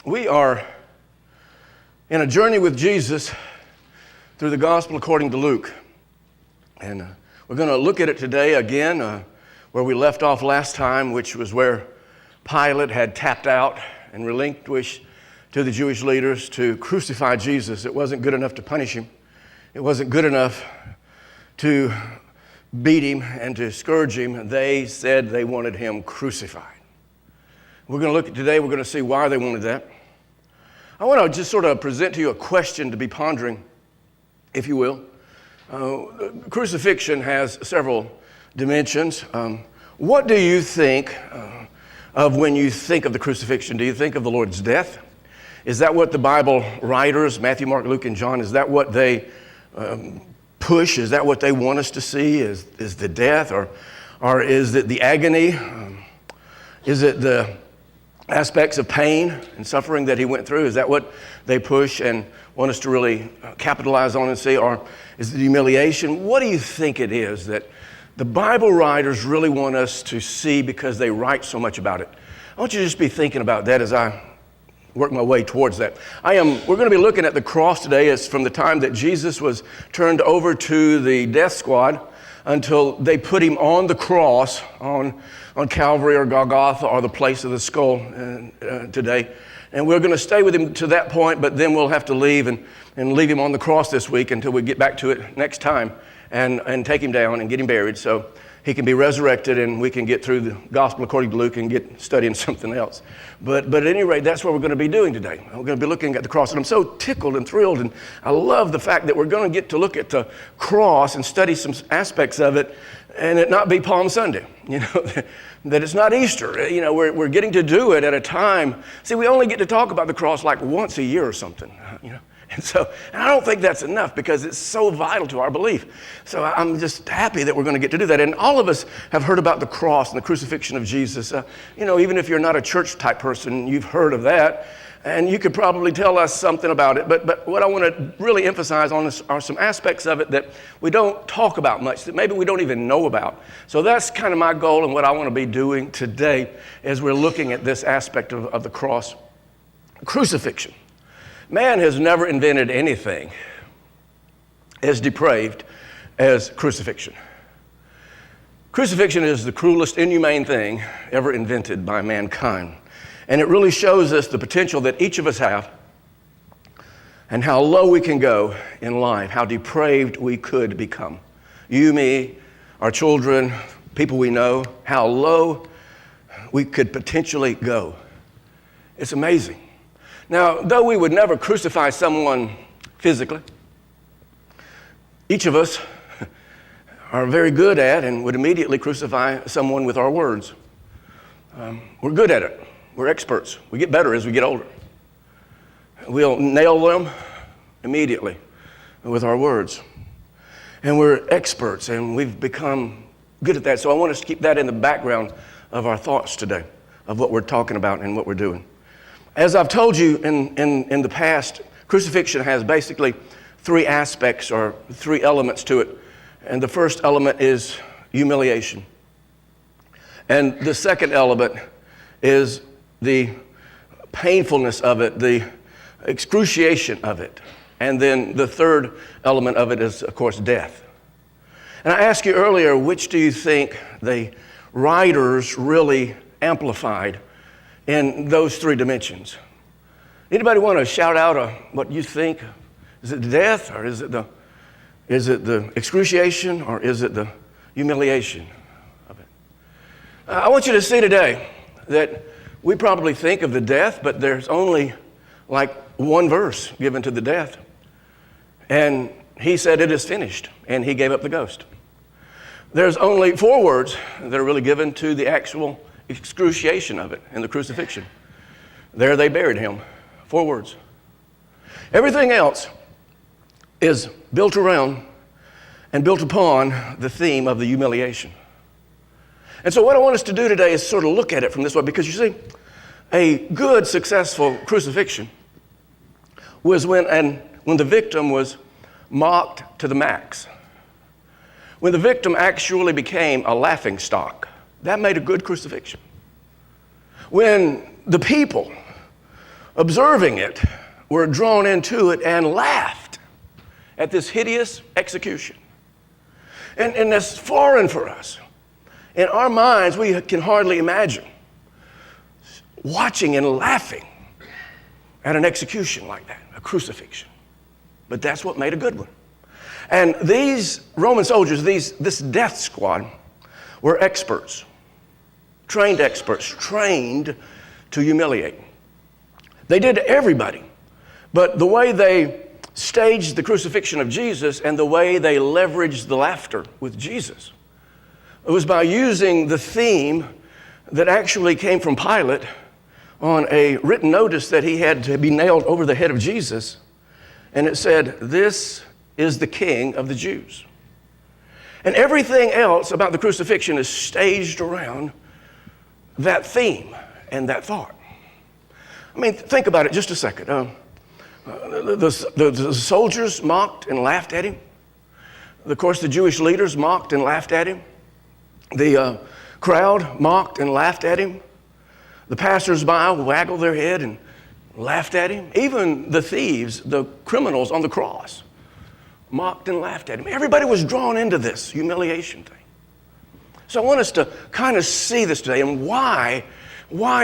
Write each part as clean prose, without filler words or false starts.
We are in a journey with Jesus through the gospel according to Luke. And we're going to look at it today again where we left off last time, which was where Pilate had tapped out and relinquished to the Jewish leaders to crucify Jesus. It wasn't good enough to punish him. It wasn't good enough to beat him and to scourge him. They said they wanted him crucified. We're going to look at today, we're going to see why they wanted that. I want to just sort of present to you a question to be pondering, if you will. Crucifixion has several dimensions. What do you think of when you think of the crucifixion? Do you think of the Lord's death? Is that what the Bible writers, Matthew, Mark, Luke, and John, is that what they push? Is that what they want us to see? Is the death? Or is it the agony? Is it the aspects of pain and suffering that he went through? Is that what they push and want us to really capitalize on and see? Or is it humiliation? What do you think it is that the Bible writers really want us to see because they write so much about it? I want you to just be thinking about that as I work my way towards that. We're going to be looking at the cross today. It's from the time that Jesus was turned over to the death squad until they put him on the cross on Calvary or Golgotha or the place of the skull today. And we're going to stay with him to that point, but then we'll have to leave and leave him on the cross this week until we get back to it next time and take him down and get him buried so he can be resurrected and we can get through the gospel according to Luke and get studying something else. But at any rate, that's what we're going to be doing today. We're going to be looking at the cross. And I'm so tickled and thrilled, and I love the fact that we're going to get to look at the cross and study some aspects of it and it not be Palm Sunday, that it's not Easter. We're getting to do it at a time. See, we only get to talk about the cross like once a year or something, And I don't think that's enough because it's so vital to our belief. So I'm just happy that we're going to get to do that. And all of us have heard about the cross and the crucifixion of Jesus. Even if you're not a church type person, you've heard of that. And you could probably tell us something about it. But what I want to really emphasize on are some aspects of it that we don't talk about much, that maybe we don't even know about. So that's kind of my goal and what I want to be doing today as we're looking at this aspect of the cross. Crucifixion. Man has never invented anything as depraved as crucifixion. Crucifixion is the cruelest, inhumane thing ever invented by mankind. And it really shows us the potential that each of us have and how low we can go in life, how depraved we could become. You, me, our children, people we know, how low we could potentially go. It's amazing. Now, though we would never crucify someone physically, each of us are very good at and would immediately crucify someone with our words. We're good at it. We're experts. We get better as we get older. We'll nail them immediately with our words. And we're experts, and we've become good at that. So I want us to keep that in the background of our thoughts today, of what we're talking about and what we're doing. As I've told you in the past, crucifixion has basically three aspects or three elements to it. And the first element is humiliation. And the second element is the painfulness of it, the excruciation of it. And then the third element of it is, of course, death. And I asked you earlier, which do you think the writers really amplified in those three dimensions? Anybody want to shout out what you think? Is it death, or is it the excruciation, or is it the humiliation of it? I want you to see today that we probably think of the death, but there's only like one verse given to the death. And he said, "It is finished," and he gave up the ghost. There's only 4 words that are really given to the actual excruciation of it in the crucifixion. There they buried him. 4 words. Everything else is built around and built upon the theme of the humiliation. And so what I want us to do today is sort of look at it from this way, because you see, a good, successful crucifixion was when the victim was mocked to the max. When the victim actually became a laughingstock. That made a good crucifixion. When the people observing it, were drawn into it and laughed at this hideous execution. And that's foreign for us. In our minds, we can hardly imagine watching and laughing at an execution like that, a crucifixion. But that's what made a good one. And these Roman soldiers, this death squad, were experts, trained to humiliate. They did to everybody. But the way they staged the crucifixion of Jesus and the way they leveraged the laughter with Jesus, it was by using the theme that actually came from Pilate on a written notice that he had to be nailed over the head of Jesus. And it said, "This is the King of the Jews." And everything else about the crucifixion is staged around that theme and that thought. I mean, think about it just a second. The soldiers mocked and laughed at him. Of course, the Jewish leaders mocked and laughed at him. The crowd mocked and laughed at him. The passers-by waggled their head and laughed at him. Even the thieves, the criminals on the cross, mocked and laughed at him. Everybody was drawn into this humiliation thing. So I want us to kind of see this today and why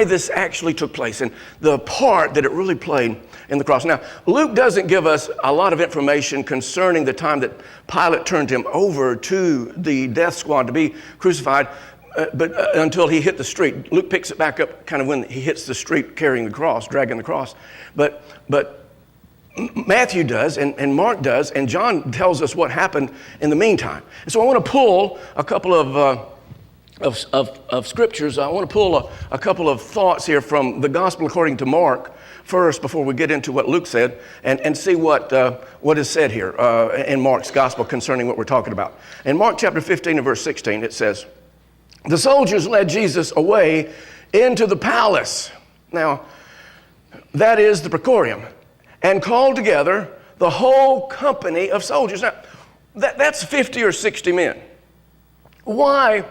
this actually took place and the part that it really played in the cross. Now, Luke doesn't give us a lot of information concerning the time that Pilate turned him over to the death squad to be crucified, but until he hit the street. Luke picks it back up kind of when he hits the street carrying the cross, dragging the cross. But Matthew does, and Mark does, and John tells us what happened in the meantime. And so I want to pull a couple of scriptures. I want to pull a couple of thoughts here from the Gospel according to Mark first before we get into what Luke said and see what is said here in Mark's Gospel concerning what we're talking about. In Mark chapter 15 and verse 16, it says, "The soldiers led Jesus away into the palace." Now, that is the praetorium, and called together the whole company of soldiers. Now, that's 50 or 60 men. Why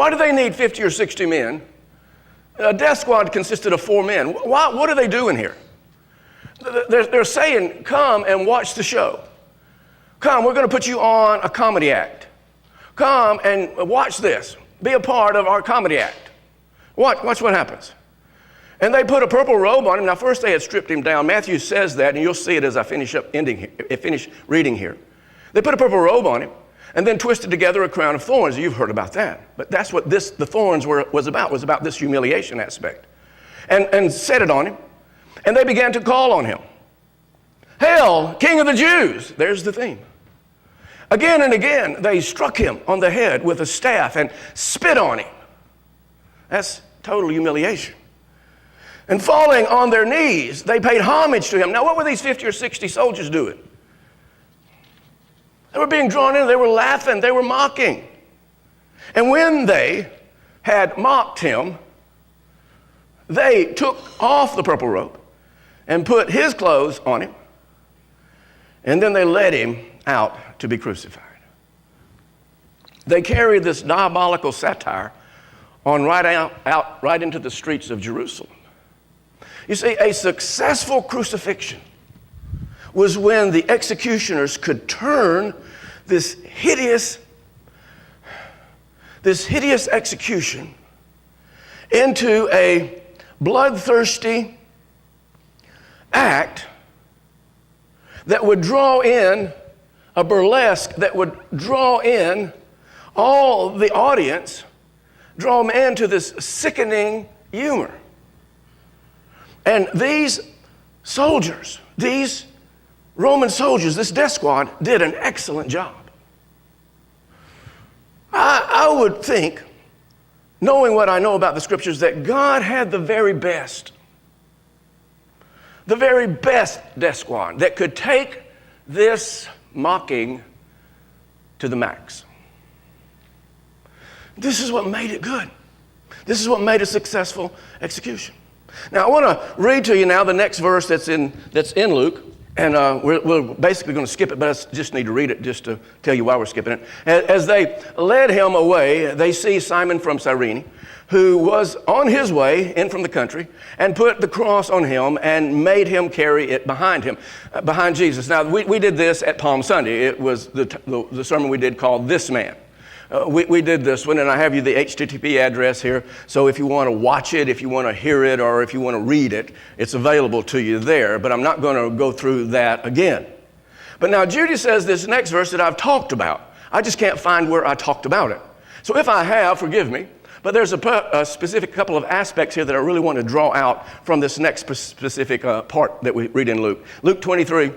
do they need 50 or 60 men? A death squad consisted of 4 men. What are they doing here? They're saying, come and watch the show. Come, we're going to put you on a comedy act. Come and watch this. Be a part of our comedy act. Watch what happens. And they put a purple robe on him. Now, first they had stripped him down. Matthew says that, and you'll see it as I finish reading here. They put a purple robe on him and then twisted together a crown of thorns. You've heard about that. But that's what the thorns was about this humiliation aspect. And set it on him. And they began to call on him. "Hail, King of the Jews!" There's the theme. Again and again, they struck him on the head with a staff and spit on him. That's total humiliation. And falling on their knees, they paid homage to him. Now, what were these 50 or 60 soldiers doing? They were being drawn in. They were laughing. They were mocking. And when they had mocked him, they took off the purple robe and put his clothes on him. And then they led him out to be crucified. They carried this diabolical satire on right into the streets of Jerusalem. You see, a successful crucifixion was when the executioners could turn this hideous execution into a bloodthirsty act that would draw in a burlesque, that would draw in all the audience, draw them into this sickening humor. And these soldiers, these Roman soldiers, this death squad, did an excellent job. I would think, knowing what I know about the scriptures, that God had the very best death squad that could take this mocking to the max. This is what made it good. This is what made a successful execution. Now, I want to read to you now the next verse that's in Luke. And we're basically going to skip it, but I just need to read it just to tell you why we're skipping it. As they led him away, they see Simon from Cyrene, who was on his way in from the country, and put the cross on him and made him carry it behind him, behind Jesus. Now, we did this at Palm Sunday. It was the sermon we did called This Man. We did this one, and I have you the HTTP address here. So if you want to watch it, if you want to hear it, or if you want to read it, it's available to you there. But I'm not going to go through that again. But now Judy says this next verse that I've talked about. I just can't find where I talked about it. So if I have, forgive me. But there's a specific couple of aspects here that I really want to draw out from this next specific part that we read in Luke. Luke 23.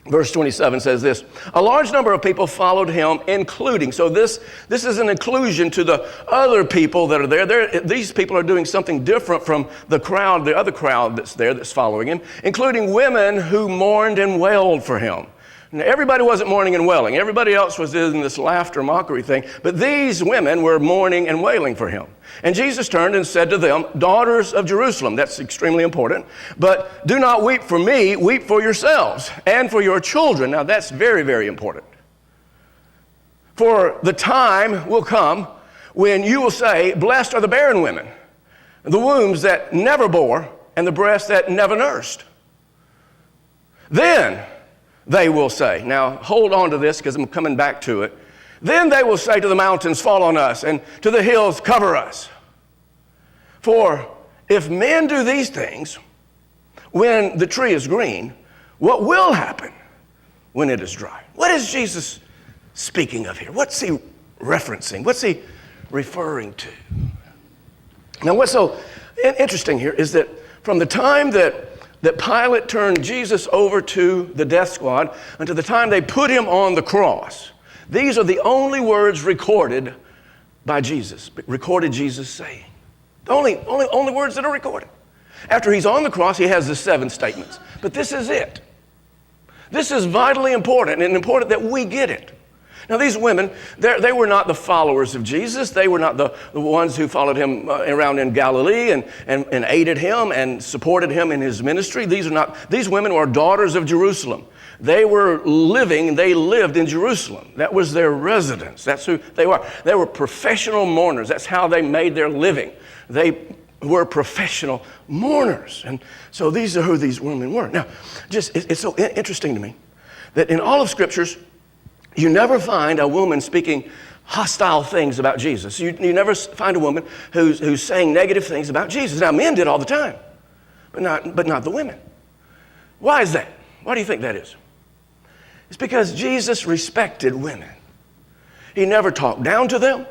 Verse 27 says this, a large number of people followed him, including, so this is an inclusion to the other people that are there. These people are doing something different from the crowd, the other crowd that's there that's following him, including women who mourned and wailed for him. Now, everybody wasn't mourning and wailing. Everybody else was in this laughter mockery thing. But these women were mourning and wailing for him. And Jesus turned and said to them, daughters of Jerusalem, that's extremely important, but do not weep for me, weep for yourselves and for your children. Now that's very, very important. For the time will come when you will say, blessed are the barren women, the wombs that never bore, and the breasts that never nursed. Then they will say, now hold on to this because I'm coming back to it. Then they will say to the mountains, fall on us, and to the hills, cover us. For if men do these things when the tree is green, what will happen when it is dry? What is Jesus speaking of here? What's he referencing? What's he referring to? Now, what's so interesting here is that from the time that Pilate turned Jesus over to the death squad until the time they put him on the cross, these are the only words recorded by Jesus, recorded Jesus saying. The only words that are recorded. After he's on the cross, he has the 7 statements. But this is it. This is vitally important, and important that we get it. Now, these women, they were not the followers of Jesus. They were not the ones who followed him around in Galilee and aided him and supported him in his ministry. These women were daughters of Jerusalem. They lived in Jerusalem. That was their residence. That's who they were. They were professional mourners. That's how they made their living. They were professional mourners. And so these are who these women were. Now, it's so interesting to me that in all of Scriptures, you never find a woman speaking hostile things about Jesus. You never find a woman who's saying negative things about Jesus. Now, men did all the time, but not the women. Why is that? Why do you think that is? It's because Jesus respected women. He never talked down to them.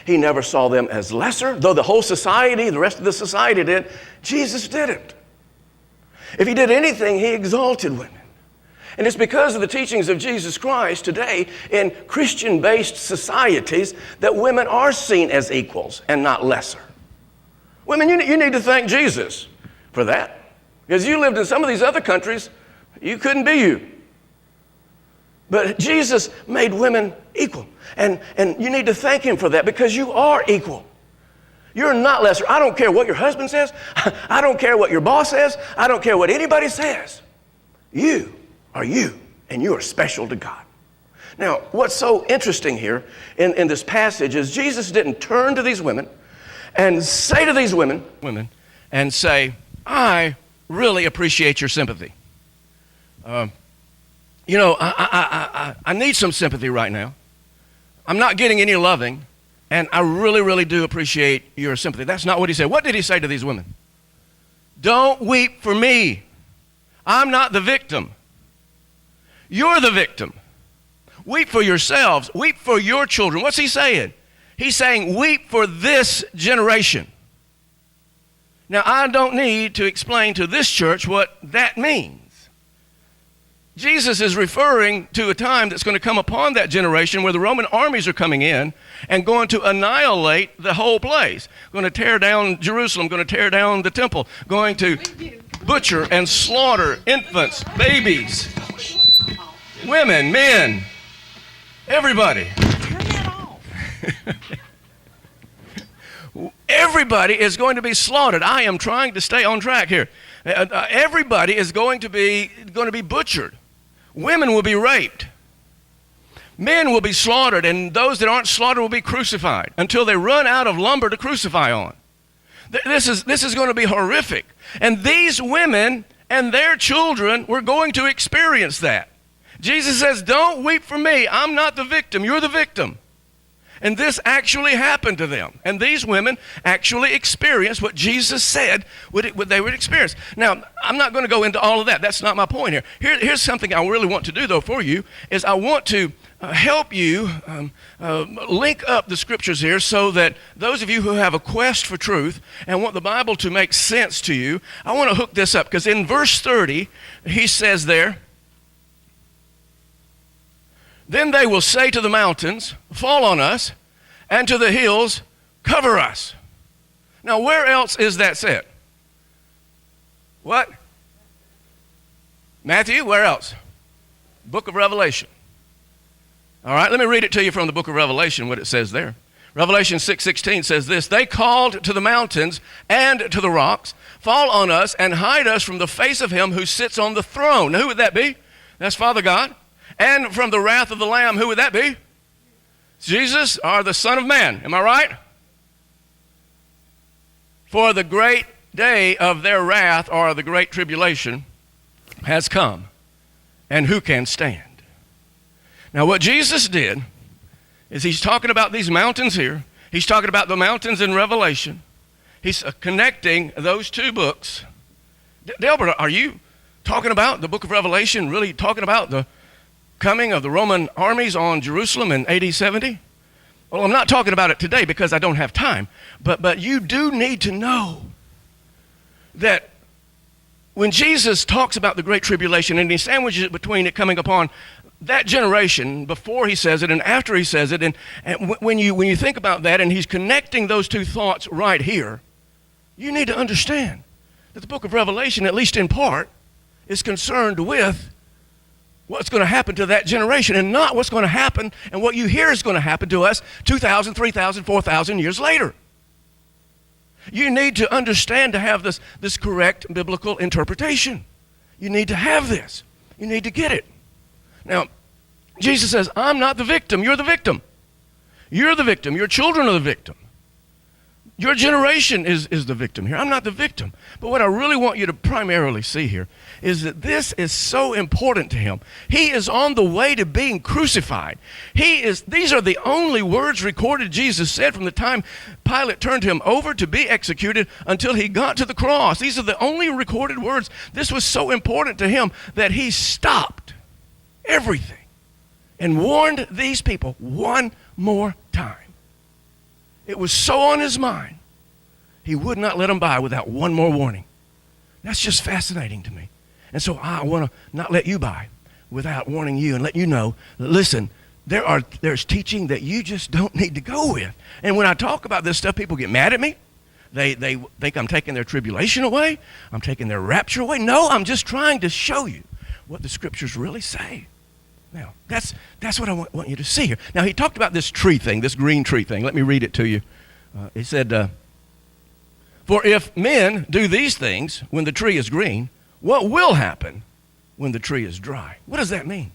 He never saw them as lesser, though the whole society, the rest of the society did. Jesus didn't. If he did anything, he exalted women. And it's because of the teachings of Jesus Christ today in Christian-based societies that women are seen as equals and not lesser. Women, you need to thank Jesus for that. Because you lived in some of these other countries, you couldn't be you. But Jesus made women equal. And you need to thank him for that because you are equal. You're not lesser. I don't care what your husband says. I don't care what your boss says. I don't care what anybody says. You are you, and you are special to God. Now, what's so interesting here in this passage is Jesus didn't turn to these women and say to these women and say, I really appreciate your sympathy. I need some sympathy right now. I'm not getting any loving, and I really, really do appreciate your sympathy. That's not what he said. What did he say to these women? Don't weep for me. I'm not the victim. You're the victim. Weep for yourselves. Weep for your children. What's he saying? He's saying, weep for this generation. Now, I don't need to explain to this church what that means. Jesus is referring to a time that's going to come upon that generation where the Roman armies are coming in and going to annihilate the whole place. Going to tear down Jerusalem, going to tear down the temple, going to butcher and slaughter infants, babies, women, men, everybody. Turn that off. Everybody is going to be slaughtered. I am trying to stay on track here. Everybody is going to be butchered. Women will be raped. Men will be slaughtered, and those that aren't slaughtered will be crucified until they run out of lumber to crucify on. This is going to be horrific. And these women and their children were going to experience that. Jesus says, don't weep for me. I'm not the victim. You're the victim. And this actually happened to them. And these women actually experienced what Jesus said they would experience. Now, I'm not going to go into all of that. That's not my point here. Here's something I really want to do, though, for you, is I want to help you link up the scriptures here so that those of you who have a quest for truth and want the Bible to make sense to you, I want to hook this up. Because in verse 30, he says there, then they will say to the mountains, fall on us, and to the hills, cover us. Now, where else is that said? What? Matthew, where else? Book of Revelation. All right, let me read it to you from the book of Revelation, what it says there. Revelation 6:16 says this, they called to the mountains and to the rocks, fall on us and hide us from the face of him who sits on the throne. Now, who would that be? That's Father God. And from the wrath of the Lamb, who would that be? Jesus, or the Son of Man. Am I right? For the great day of their wrath, or the great tribulation, has come. And who can stand? Now, what Jesus did is he's talking about these mountains here. He's talking about the mountains in Revelation. He's connecting those two books. Delbert, are you talking about the book of Revelation, really talking about the coming of the Roman armies on Jerusalem in AD 70? Well, I'm not talking about it today because I don't have time. But you do need to know that when Jesus talks about the Great Tribulation and he sandwiches it between it coming upon that generation before he says it and after he says it, and when you think about that and he's connecting those two thoughts right here, you need to understand that the book of Revelation, at least in part, is concerned with what's going to happen to that generation and not what's going to happen and what you hear is going to happen to us 2,000, 3,000, 4,000 years later. You need to understand to have this correct biblical interpretation. You need to have this. You need to get it. Now, Jesus says, I'm not the victim. You're the victim. You're the victim. Your children are the victim. Your generation is the victim here. I'm not the victim. But what I really want you to primarily see here is that this is so important to him. He is on the way to being crucified. These are the only words recorded Jesus said from the time Pilate turned him over to be executed until he got to the cross. These are the only recorded words. This was so important to him that he stopped everything and warned these people one more time. It was so on his mind, he would not let them by without one more warning. That's just fascinating to me. And so I want to not let you by without warning you and let you know, listen, there's teaching that you just don't need to go with. And when I talk about this stuff, people get mad at me. They think I'm taking their tribulation away. I'm taking their rapture away. No, I'm just trying to show you what the scriptures really say. Now, that's what I want you to see here. Now, he talked about this tree thing, this green tree thing. Let me read it to you. He said, for if men do these things when the tree is green, what will happen when the tree is dry? What does that mean?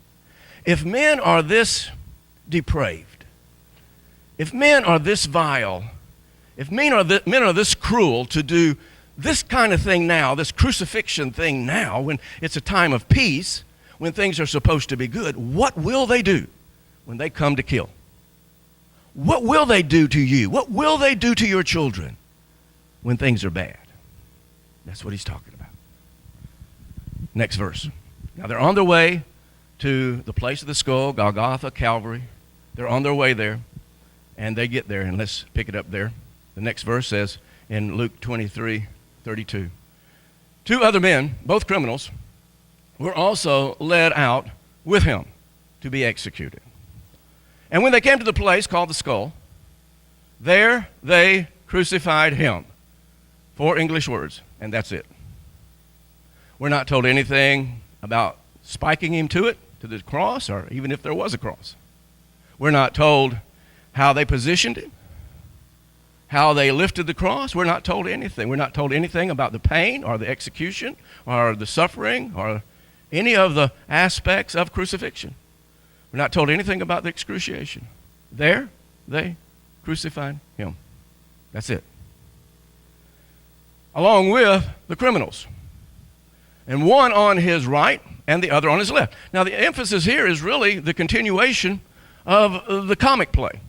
If men are this depraved, if men are this vile, if men are this cruel to do this kind of thing now, this crucifixion thing now, when it's a time of peace, when things are supposed to be good, what will they do when they come to kill? What will they do to you? What will they do to your children when things are bad? That's what he's talking about. Next verse. Now they're on their way to the place of the skull, Golgotha, Calvary. They're on their way there, and they get there, and let's pick it up there. The next verse says in Luke 23:32, 2 other men, both criminals, were also led out with him to be executed. And when they came to the place called the skull, there they crucified him. 4 English words, and that's it. We're not told anything about spiking him to the cross, or even if there was a cross. We're not told how they positioned him. how they lifted the cross, we're not told anything. We're not told anything about the pain or the execution or the suffering or any of the aspects of crucifixion. We're not told anything about the excruciation. There, they crucified him. That's it. Along with the criminals. And one on his right and the other on his left. Now, the emphasis here is really the continuation of the comic play,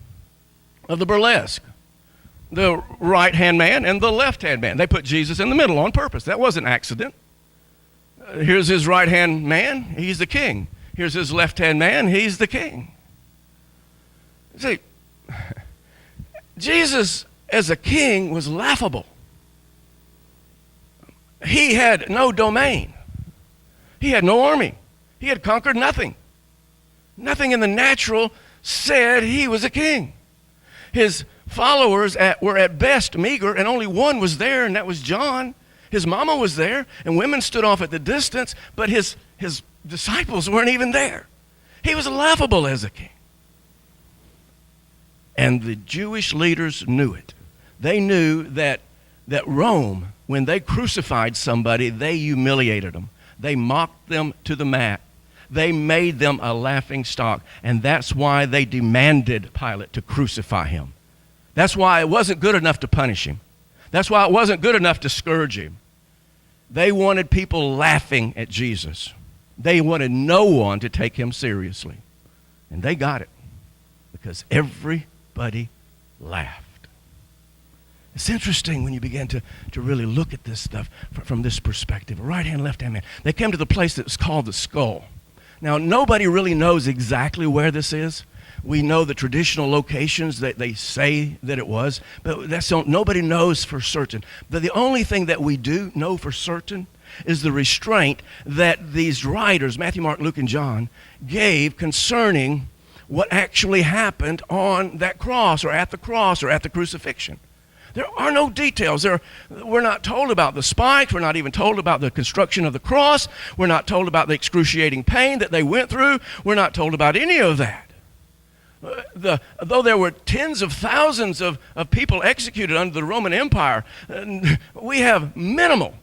of the burlesque. The right-hand man and the left-hand man. They put Jesus in the middle on purpose. That wasn't an accident. Here's his right-hand man. He's the king. Here's his left-hand man. He's the king. See, Jesus as a king was laughable. He had no domain. He had no army. He had conquered nothing. Nothing in the natural said he was a king. His followers were at best meager, and only one was there, and that was John. His mama was there, and women stood off at the distance, but his disciples weren't even there. He was laughable as a king. And the Jewish leaders knew it. They knew that Rome, when they crucified somebody, they humiliated them. They mocked them to the mat. They made them a laughing stock, and that's why they demanded Pilate to crucify him. That's why it wasn't good enough to punish him. That's why it wasn't good enough to scourge him. They wanted people laughing at Jesus. They wanted no one to take him seriously. And they got it because everybody laughed. It's interesting when you begin to really look at this stuff from this perspective. Right-hand, left-hand man. They came to the place that was called the skull. Now, nobody really knows exactly where this is. We know the traditional locations that they say that it was, but nobody knows for certain. But the only thing that we do know for certain is the restraint that these writers, Matthew, Mark, Luke, and John, gave concerning what actually happened on that cross or at the crucifixion. There are no details. We're not told about the spikes. We're not even told about the construction of the cross. We're not told about the excruciating pain that they went through. We're not told about any of that. Though there were tens of thousands of people executed under the Roman Empire, we have minimal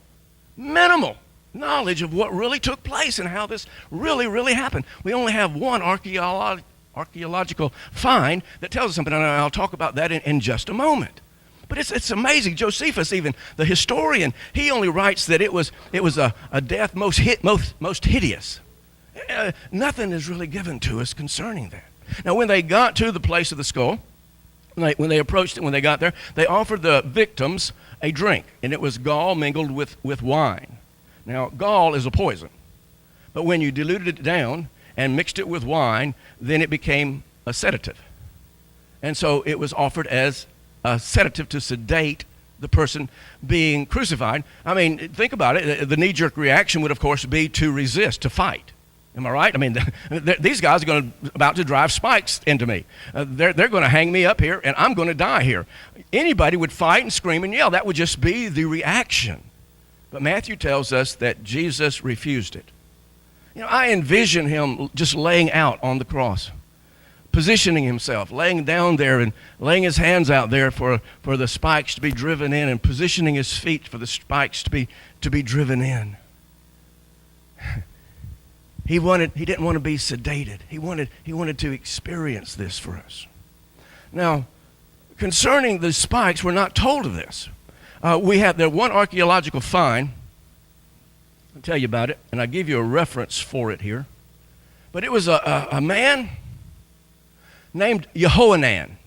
knowledge of what really took place and how this really happened. We only have one archaeological find that tells us something, and I'll talk about that in just a moment. But it's amazing. Josephus, even the historian, he only writes that it was a death most hideous. Nothing is really given to us concerning that. Now, when they got to the place of the skull, when they approached it, when they got there, they offered the victims a drink, and it was gall mingled with wine. Now, gall is a poison, but when you diluted it down and mixed it with wine, then it became a sedative. And so it was offered as a sedative to sedate the person being crucified. I mean, think about it. The knee-jerk reaction would, of course, be to resist, to fight. Am I right? I mean, these guys are about to drive spikes into me. They're going to hang me up here, and I'm going to die here. Anybody would fight and scream and yell. That would just be the reaction. But Matthew tells us that Jesus refused it. You know, I envision him just laying out on the cross, positioning himself, laying down there and laying his hands out there for the spikes to be driven in, and positioning his feet for the spikes to be driven in. He didn't want to be sedated. He wanted to experience this for us. Now, concerning the spikes, we're not told of this. We have there one archaeological find. I'll tell you about it, and I'll give you a reference for it here. But it was a man named Jehohanan.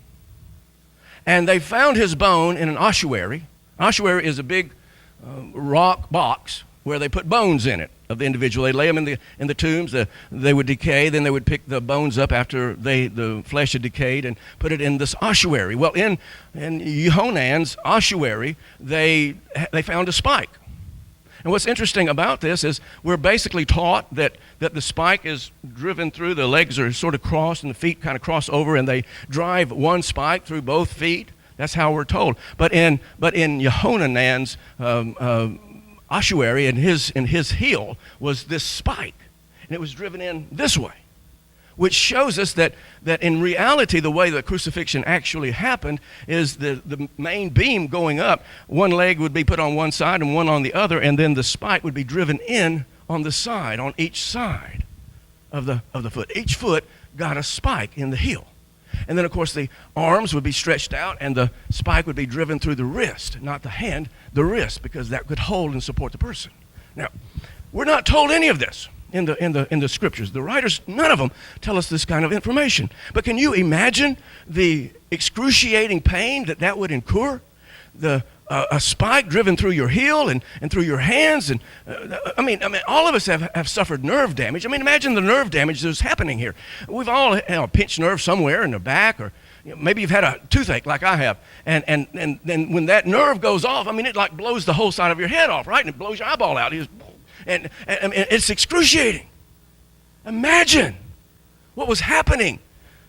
And they found his bone in an ossuary. Ossuary is a big rock box where they put bones in it of the individual. They lay them in the tombs. They would decay. Then they would pick the bones up after the flesh had decayed and put it in this ossuary. Well, in Jehohanan's ossuary, they found a spike. And what's interesting about this is we're basically taught that the spike is driven through, the legs are sort of crossed and the feet kind of cross over, and they drive one spike through both feet. That's how we're told. But in Jehohanan's ossuary, and his heel was this spike, and it was driven in this way. which shows us that in reality, the way the crucifixion actually happened is the main beam going up, one leg would be put on one side and one on the other, and then the spike would be driven in on the side, on each side of the foot. Each foot got a spike in the heel. And then, of course, the arms would be stretched out, and the spike would be driven through the wrist, not the hand, the wrist, because that could hold and support the person. Now, we're not told any of this in the scriptures. The writers, none of them, tell us this kind of information. But can you imagine the excruciating pain that would incur? A spike driven through your heel and through your hands, and I mean, all of us have suffered nerve damage. I mean, imagine the nerve damage that's happening here. We've all had a pinched nerve somewhere in the back, or maybe you've had a toothache like I have, and then when that nerve goes off, I mean, it like blows the whole side of your head off, right? And it blows your eyeball out. And it's excruciating. Imagine what was happening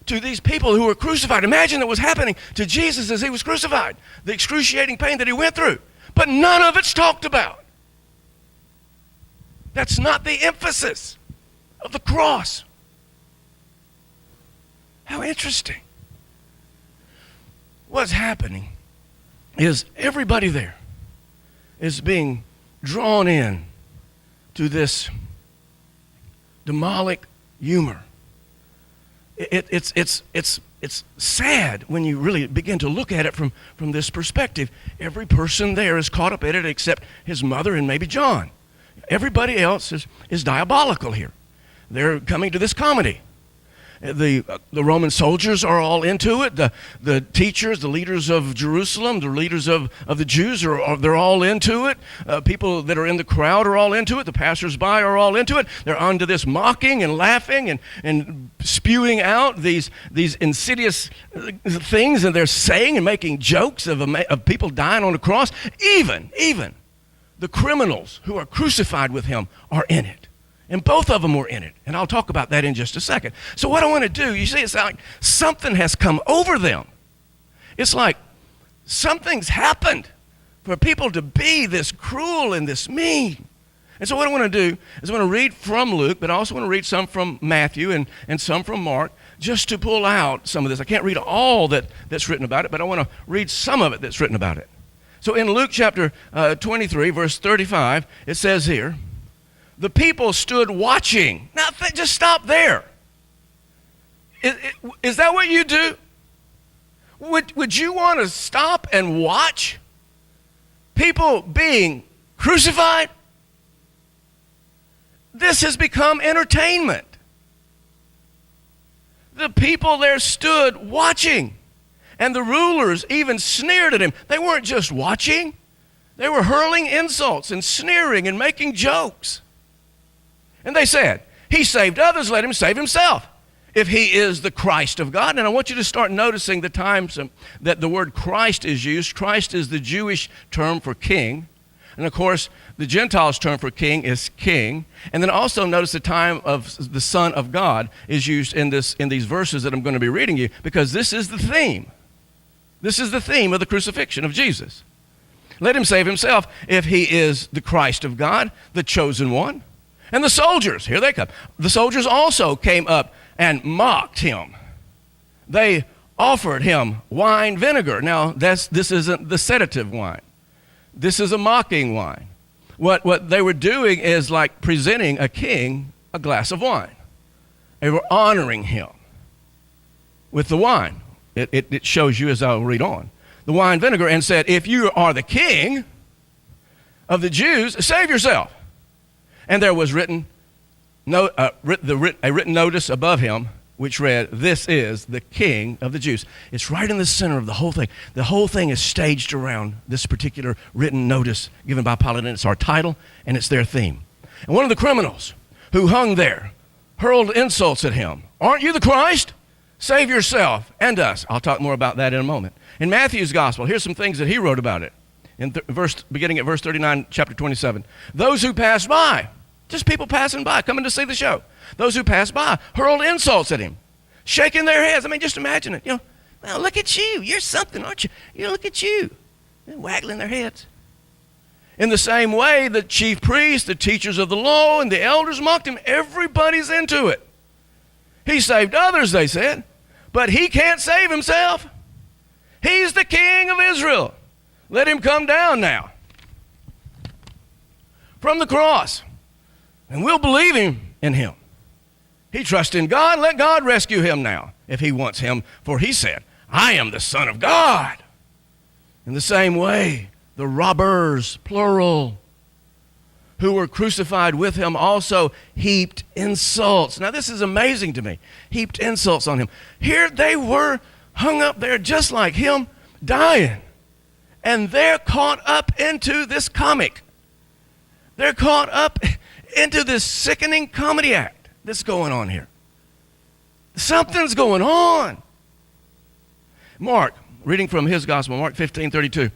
to these people who were crucified. Imagine what was happening to Jesus as he was crucified, the excruciating pain that he went through. But none of it's talked about. That's not the emphasis of the cross. How interesting. What's happening is everybody there is being drawn in to this demonic humor. It's sad when you really begin to look at it from this perspective. Every person there is caught up in it except his mother and maybe John. Everybody else is diabolical here. They're coming to this comedy. The Roman soldiers are all into it. The teachers, the leaders of Jerusalem, the leaders of the Jews, they're all into it. People that are in the crowd are all into it. The passersby are all into it. They're onto this mocking and laughing and spewing out these insidious things, and they're saying and making jokes of people dying on the cross. Even the criminals who are crucified with him are in it. And both of them were in it. And I'll talk about that in just a second. So what I want to do, you see, it's like something has come over them. It's like something's happened for people to be this cruel and this mean. And so what I want to do is I want to read from Luke, but I also want to read some from Matthew and some from Mark, just to pull out some of this. I can't read all that's written about it, but I want to read some of it that's written about it. So in Luke chapter 23, verse 35, it says here, the people stood watching. Now, just stop there. Is that what you do? Would you want to stop and watch people being crucified? This has become entertainment. The people there stood watching, and the rulers even sneered at him. They weren't just watching. They were hurling insults and sneering and making jokes. And they said, he saved others, let him save himself, if he is the Christ of God. And I want you to start noticing the times that the word Christ is used. Christ is the Jewish term for king. And of course, the Gentiles' term for king is king. And then also notice the time of the Son of God is used in these verses that I'm going to be reading you, because this is the theme. This is the theme of the crucifixion of Jesus. Let him save himself if he is the Christ of God, the chosen one. And the soldiers, here they come. The soldiers also came up and mocked him. They offered him wine vinegar. Now, this isn't the sedative wine. This is a mocking wine. What they were doing is like presenting a king a glass of wine. They were honoring him with the wine. It shows you as I'll read on. The wine vinegar, and said, if you are the king of the Jews, save yourself. And there was a written notice above him, which read, this is the King of the Jews. It's right in the center of the whole thing. The whole thing is staged around this particular written notice given by Pilate, and it's our title, and it's their theme. And one of the criminals who hung there hurled insults at him. Aren't you the Christ? Save yourself and us. I'll talk more about that in a moment. In Matthew's gospel, here's some things that he wrote about it. Beginning at verse 39, chapter 27. Those who passed by, just people passing by, coming to see the show. Those who passed by hurled insults at him, shaking their heads. I mean, just imagine it. Well, look at you. You're something, aren't you? Look at you. They're waggling their heads. In the same way, the chief priests, the teachers of the law, and the elders mocked him. Everybody's into it. He saved others, they said, but he can't save himself. He's the King of Israel. Let him come down now from the cross, and we'll believe in him. He trusts in God. Let God rescue him now if he wants him, for he said, I am the Son of God. In the same way, the robbers, plural, who were crucified with him also heaped insults. Now this is amazing to me. Heaped insults on him. Here they were hung up there just like him, dying. And they're caught up into this comic. They're caught up into this sickening comedy act that's going on here. Something's going on. Mark, reading from his gospel, Mark 15:32,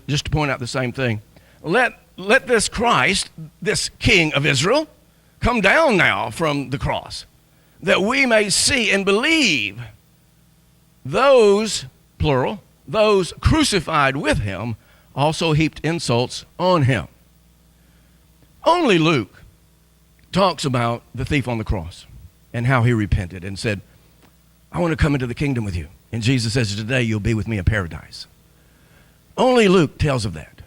just to point out the same thing. Let this Christ, this King of Israel, come down now from the cross, that we may see and believe. Those, plural, those crucified with him also heaped insults on him. Only Luke talks about the thief on the cross and how he repented and said, I want to come into the kingdom with you. And Jesus says, today you'll be with me in paradise. Only Luke tells of that.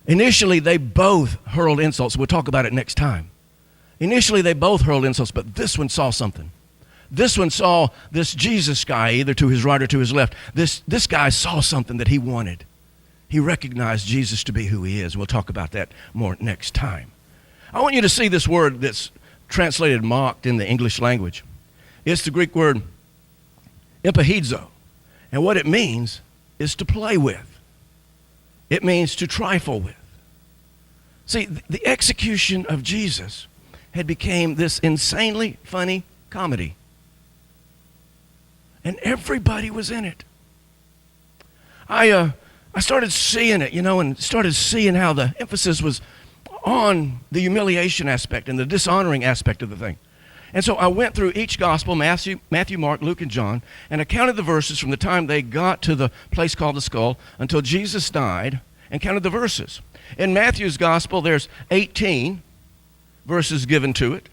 Initially, they both hurled insults. We'll talk about it next time. Initially, they both hurled insults, but this one saw something. This one saw this Jesus guy, either to his right or to his left. This guy saw something that he wanted. He recognized Jesus to be who he is. We'll talk about that more next time. I want you to see this word that's translated mocked in the English language. It's the Greek word epihizo. And what it means is to play with. It means to trifle with. See, the execution of Jesus had become this insanely funny comedy. And everybody was in it. I started seeing it, and started seeing how the emphasis was on the humiliation aspect and the dishonoring aspect of the thing. And so I went through each gospel, Matthew, Mark, Luke, and John, and I counted the verses from the time they got to the place called the skull until Jesus died, and counted the verses. In Matthew's gospel, there's 18 verses given to it.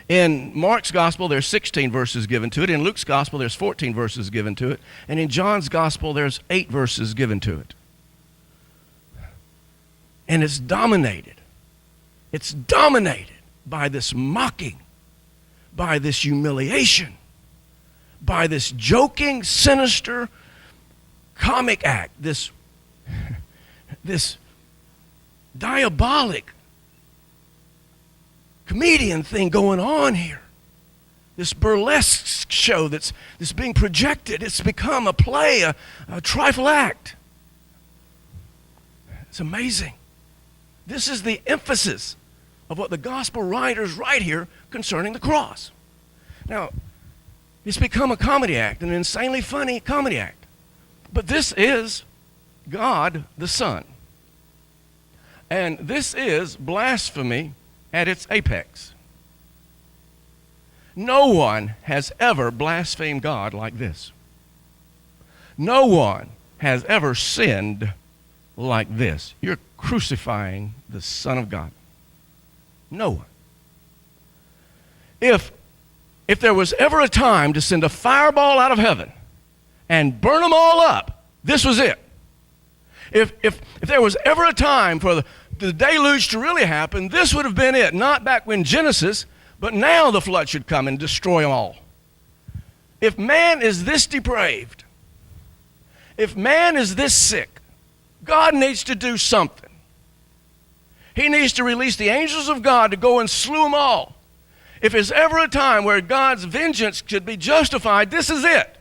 In Mark's gospel, there's 16 verses given to it. In Luke's gospel, there's 14 verses given to it. And in John's gospel, there's 8 verses given to it. And it's dominated. It's dominated by this mocking, by this humiliation, by this joking, sinister, comic act, this diabolic comedian thing going on here. This burlesque show that's being projected. It's become a play, a trifle act. It's amazing. This is the emphasis of what the gospel writers write here concerning the cross. Now, it's become a comedy act, an insanely funny comedy act. But this is God the Son. And this is blasphemy at its apex. No one has ever blasphemed God like this. No one has ever sinned like this. You're crucifying the Son of God. No one. If there was ever a time to send a fireball out of heaven and burn them all up, this was it. If there was ever a time for the deluge to really happen, this would have been it. Not back when Genesis, but now the flood should come and destroy them all. If man is this depraved, if man is this sick, God needs to do something. He needs to release the angels of God to go and slew them all. If there's ever a time where God's vengeance could be justified, this is it.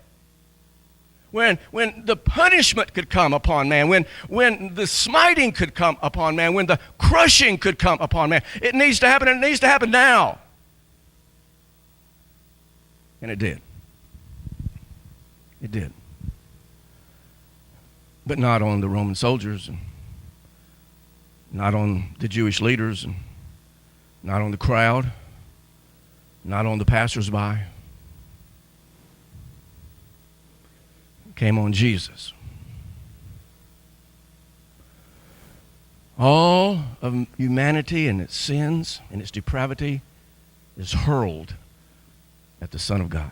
When the punishment could come upon man, when the smiting could come upon man, when the crushing could come upon man. It needs to happen, and it needs to happen now. And it did. It did. But not on the Roman soldiers, and not on the Jewish leaders, and not on the crowd, not on the passersby. Came on Jesus. All of humanity and its sins and its depravity is hurled at the Son of God.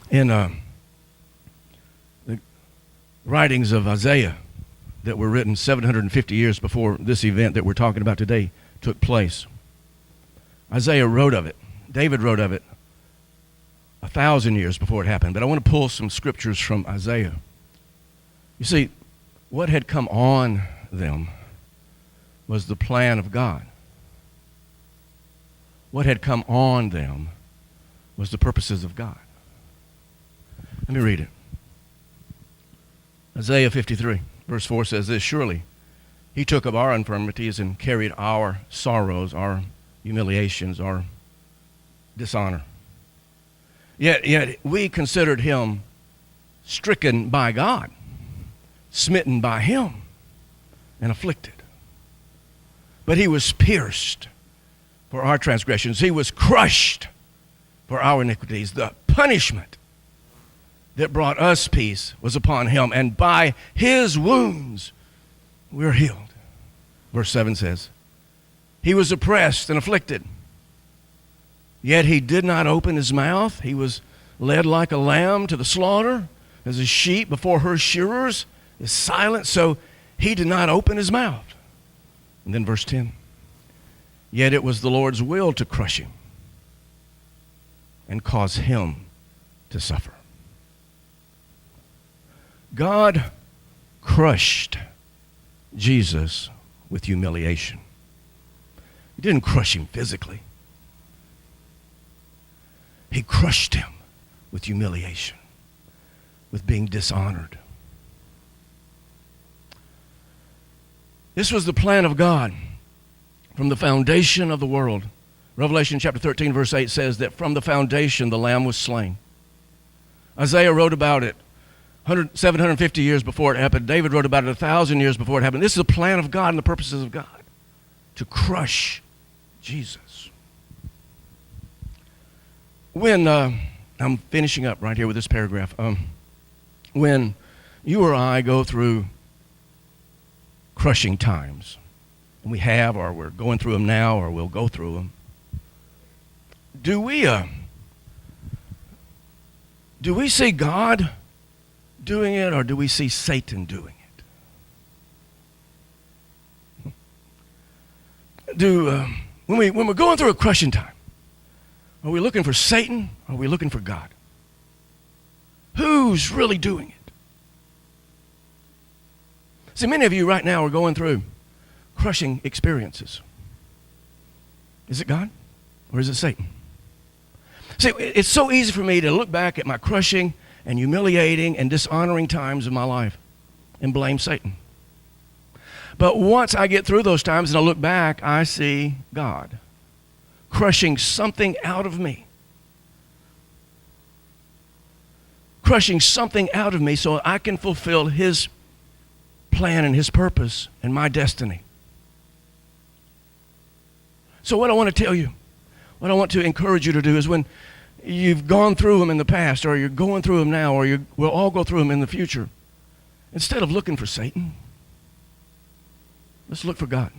In the writings of Isaiah that were written 750 years before this event that we're talking about today took place, Isaiah wrote of it. David wrote of it 1,000 years before it happened. But I want to pull some scriptures from Isaiah. You see, what had come on them was the plan of God. What had come on them was the purposes of God. Let me read it. Isaiah 53, verse 4 says this, "Surely he took up our infirmities and carried our sorrows, our humiliations, our dishonor. Yet we considered him stricken by God, smitten by him, and afflicted. But he was pierced for our transgressions. He was crushed for our iniquities. The punishment that brought us peace was upon him, and by his wounds we're healed." Verse 7 says, "He was oppressed and afflicted, yet he did not open his mouth. He was led like a lamb to the slaughter, as a sheep before her shearers is silent, so he did not open his mouth." And then verse 10, "Yet it was the Lord's will to crush him and cause him to suffer." God crushed Jesus with humiliation. He didn't crush him physically. He crushed him with humiliation, with being dishonored. This was the plan of God from the foundation of the world. Revelation chapter 13, verse 8 says that from the foundation the Lamb was slain. Isaiah wrote about it 750 years before it happened. David wrote about it 1,000 years before it happened. This is the plan of God and the purposes of God, to crush Jesus. When, I'm finishing up right here with this paragraph. When you or I go through crushing times, and we have, or we're going through them now, or we'll go through them, do we see God doing it, or do we see Satan doing it? When we're going through a crushing time, are we looking for Satan, or are we looking for God? Who's really doing it? See, many of you right now are going through crushing experiences. Is it God, or is it Satan? See, it's so easy for me to look back at my crushing and humiliating and dishonoring times of my life and blame Satan. But once I get through those times and I look back, I see God crushing something out of me. Crushing something out of me so I can fulfill his plan and his purpose and my destiny. So what I want to tell you, what I want to encourage you to do is when you've gone through them in the past, or you're going through them now, or we'll all go through them in the future, instead of looking for Satan, let's look for God.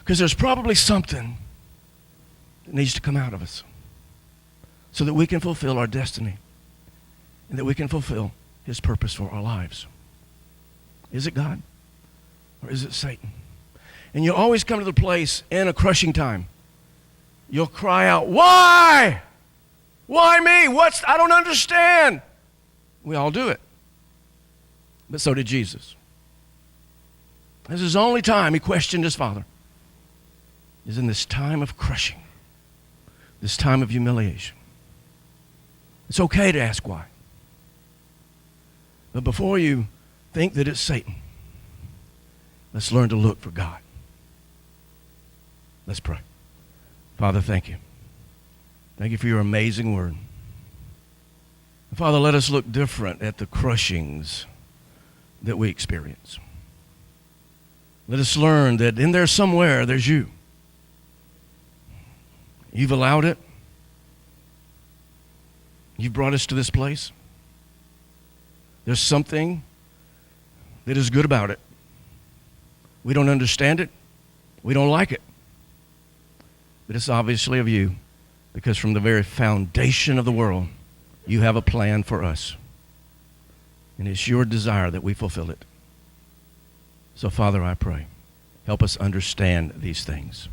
Because there's probably something that needs to come out of us so that we can fulfill our destiny and that we can fulfill his purpose for our lives. Is it God, or is it Satan? And you'll always come to the place in a crushing time. You'll cry out, "Why? Why me? I don't understand." We all do it. But so did Jesus. This is his only time he questioned his Father, is in this time of crushing, this time of humiliation. It's okay to ask why. But before you think that it's Satan, let's learn to look for God. Let's pray. Father, thank you. Thank you for your amazing word. Father, let us look different at the crushings that we experience. Let us learn that in there somewhere, there's you. You've allowed it. You've brought us to this place. There's something that is good about it. We don't understand it. We don't like it. but it's obviously of you, because from the very foundation of the world, you have a plan for us. And it's your desire that we fulfill it. So, Father, I pray, help us understand these things.